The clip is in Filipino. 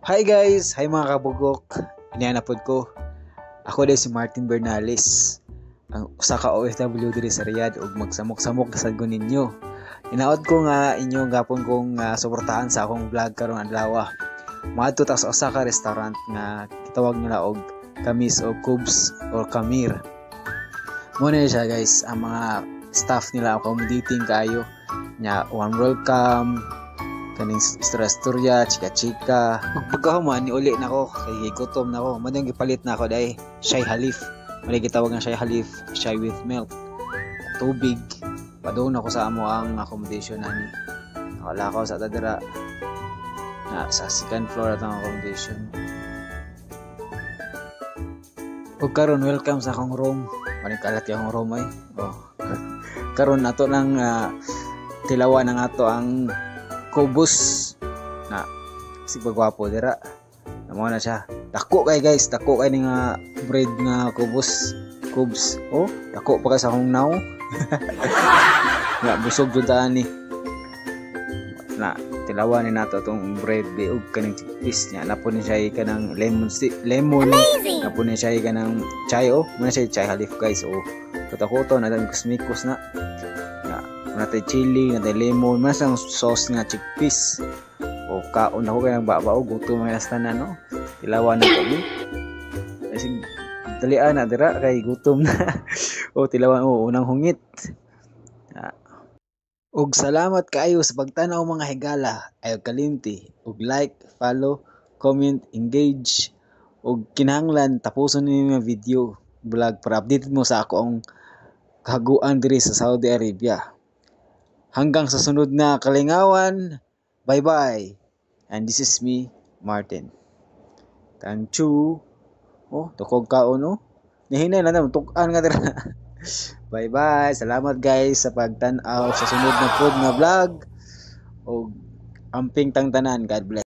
Hi guys! Hi mga kabugok! Inihanapod ko. Ako din si Martin Bernales. Ang usa ka OFW diri sa Riyadh ug magsamok-samok sa ninyo. Inaot ko nga inyo gapon kong suportahan sa akong vlog karong adlaw. Maadto ta sa usa ka restaurant nga gitawag nila og Kamis o Cubs or Kamir. Muna siya guys, ang mga staff nila accommodating kayo. Nya warm welcome, kaning istorya, chika-chika. Pagkahuman, uli na ko, kay gutom na ko. Madang gipalit na ako dahil Shai Halif. Mali gitawag ng Shai Halif, Shai with milk. Tubig. Padung ako sa amo ang accommodation nani. Nakala ko sa tadira na sa second floor atong accommodation. Ug karon welcome sa akong room. Maning kalat yung room ay. Oh. Karon nato nang tilawan ng ato ang kubos na si pagwapo dira. Namo na siya. Dako kay guys, dako kay ning bread nga kubos. Cubs. Oh, dako pa kay sa akong naw. Nga busog jud ta ni. Na tilawan ni nato tong bread di ug kaning chickpeas nya. Napon ni siya kanang lemon. Napon ni siya kanang chai oh. Muna siya chai halif guys oh. Kuto-kuto na dami kusmikos na. Natay chili, natay lemon, mas ang sauce nga chickpeas. O kaon ako kay nagbaba og gutom mga tanan no. Tilawan na kami. Kasi dalian na dira kay gutom na. O tilawan o unang hungit. Og salamat kaayo sa pagtanaw mga higala. Ayo kalimti og like, follow, comment, engage og kinahanglan tapuson ni mga video vlog para updated mo sa ako ang kahaguan diri sa Saudi Arabia. Hanggang sa sunod na kalingawan, bye-bye. And this is me, Martin. Thank you. Oh, tukog kaon no. Nihinay na tukan nga dira. Bye-bye. Salamat guys sa pagtan-aw sa sunod na pod nga vlog. Og amping tang tanan. God bless.